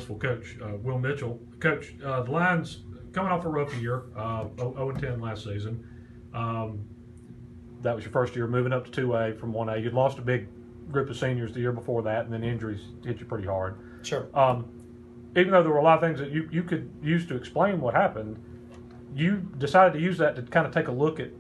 Lewisville coach, Will Mitchell. Coach, the Lions coming off a rough year, 0-10 last season. That was your first year moving up to 2A from 1A. You'd lost a big group of seniors the year before that, and then injuries hit you pretty hard. Sure. Even though there were a lot of things that you could use to explain what happened, you decided to use that to kind of take a look at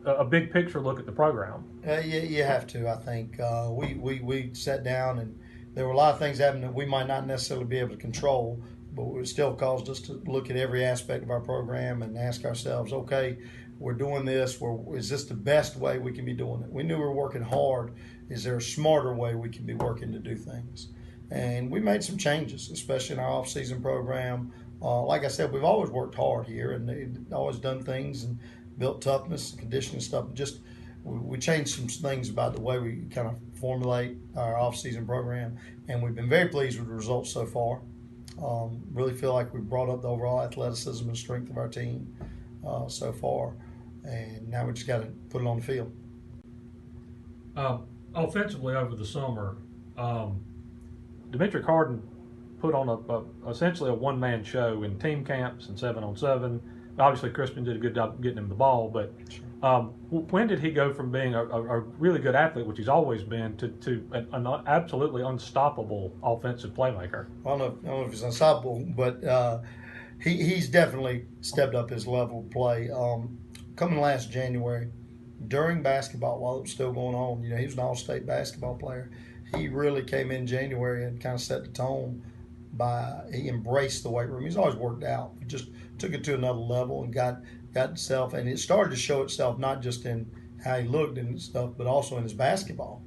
a big picture look at the program. You have to, I think. We sat down, and there were a lot of things happening that we might not necessarily be able to control, but it still caused us to look at every aspect of our program and ask ourselves, okay, we're doing this. Is this the best way we can be doing it? We knew we were working hard. Is there a smarter way we can be working to do things? And we made some changes, especially in our off-season program. Like I said, we've always worked hard here and always done things and built toughness, conditioning stuff. Just we changed some things about the way we kind of formulate our off-season program, and we've been very pleased with the results so far. Really feel like we've brought up the overall athleticism and strength of our team so far, and now we just got to put it on the field. Offensively over the summer, Dimetric Harden put on essentially a one-man show in team camps and 7-on-7. Obviously, Crispin did a good job getting him the ball, but when did he go from being a really good athlete, which he's always been, to an absolutely unstoppable offensive playmaker? I don't know if he's unstoppable, but he's definitely stepped up his level of play. Coming last January, during basketball, while it was still going on, he was an all-state basketball player. He really came in January and kind of set the tone he embraced the weight room. He's always worked out. He just took it to another level and got itself, and it started to show itself not just in how he looked and stuff, but also in his basketball.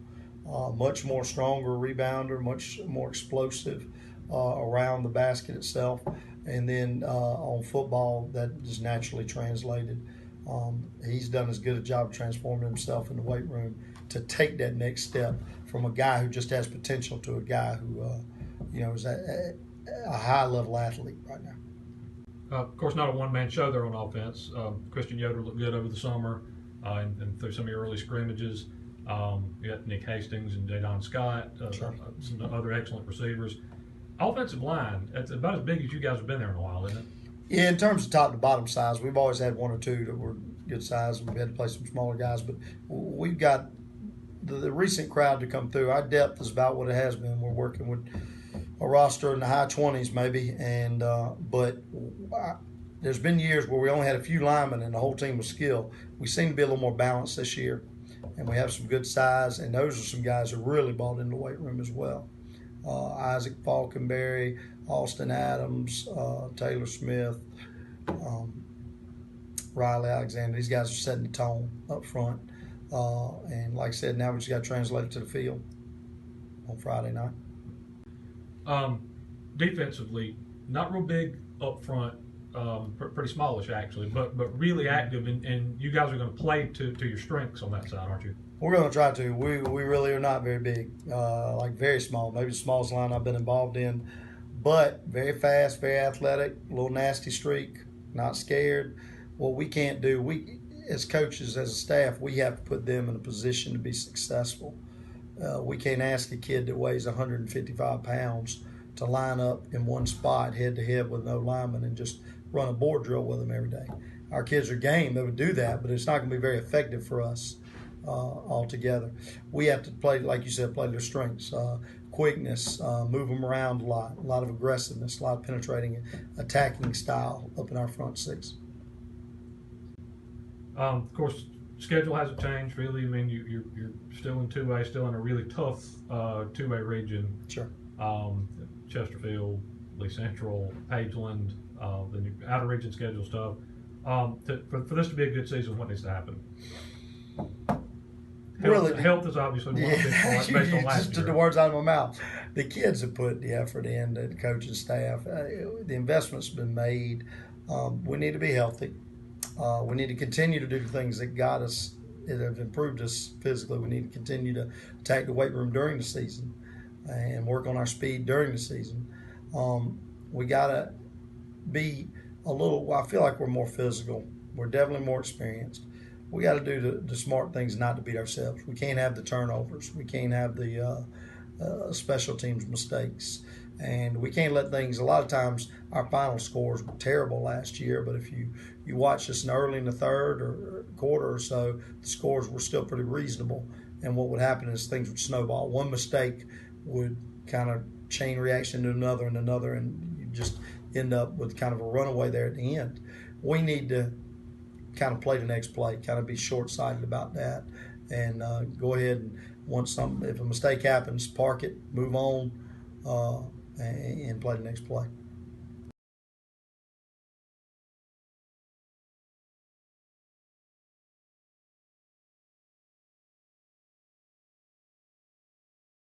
Much more stronger rebounder, much more explosive around the basket itself. And then on football, that just naturally translated. He's done as good a job of transforming himself in the weight room to take that next step from a guy who just has potential to a guy who is a high-level athlete right now. Of course, not a one-man show there on offense. Christian Yoder looked good over the summer and through some of your early scrimmages. You got Nick Hastings and Jadon Scott, Sure. Some other excellent receivers. Offensive line, it's about as big as you guys have been there in a while, isn't it? Yeah, in terms of top to bottom size, we've always had one or two that were good size. We've had to play some smaller guys, but we've got the recent crowd to come through. Our depth is about what it has been. We're working with a roster in the high 20s maybe, and but there's been years where we only had a few linemen and the whole team was skilled. We seem to be a little more balanced this year, and we have some good size, and those are some guys who really bought into the weight room as well. Isaac Falkenberry, Austin Adams, Taylor Smith, Riley Alexander. These guys are setting the tone up front. And like I said, now we just got to translate it to the field on Friday night. Defensively, not real big up front, pretty smallish actually, but really active, and you guys are going to play to your strengths on that side, aren't you? We're going to try to. We really are not very big, like very small, maybe the smallest line I've been involved in, but very fast, very athletic, a little nasty streak, not scared. What we can't do, as coaches, as a staff, we have to put them in a position to be successful. We can't ask a kid that weighs 155 pounds to line up in one spot head-to-head with no lineman and just run a board drill with them every day. Our kids are game. They would do that, but it's not going to be very effective for us altogether. We have to play, like you said, play their strengths, quickness, move them around a lot of aggressiveness, a lot of penetrating, attacking style up in our front six. Of course, schedule hasn't changed really. I mean, you're still in 2A, still in a really tough 2A region. Sure. Chesterfield, Lee Central, Pageland, the outer region schedule stuff. For this to be a good season, what needs to happen? Health is obviously one big part based on last year. Just took the words out of my mouth. The kids have put the effort in, the coaching staff. The investment's been made. We need to be healthy. We need to continue to do the things that got us, that have improved us physically. We need to continue to attack the weight room during the season and work on our speed during the season. We got to be I feel like we're more physical. We're definitely more experienced. We got to do the smart things not to beat ourselves. We can't have the turnovers. We can't have the special teams mistakes. And we can't let things. A lot of times, our final scores were terrible last year, but if you watch us early in the third or quarter or so, the scores were still pretty reasonable. And what would happen is things would snowball. One mistake would kind of chain reaction to another and another, and you just end up with kind of a runaway there at the end. We need to kind of play the next play, kind of be short-sighted about that, and go ahead and if a mistake happens, park it, move on, and play the next play.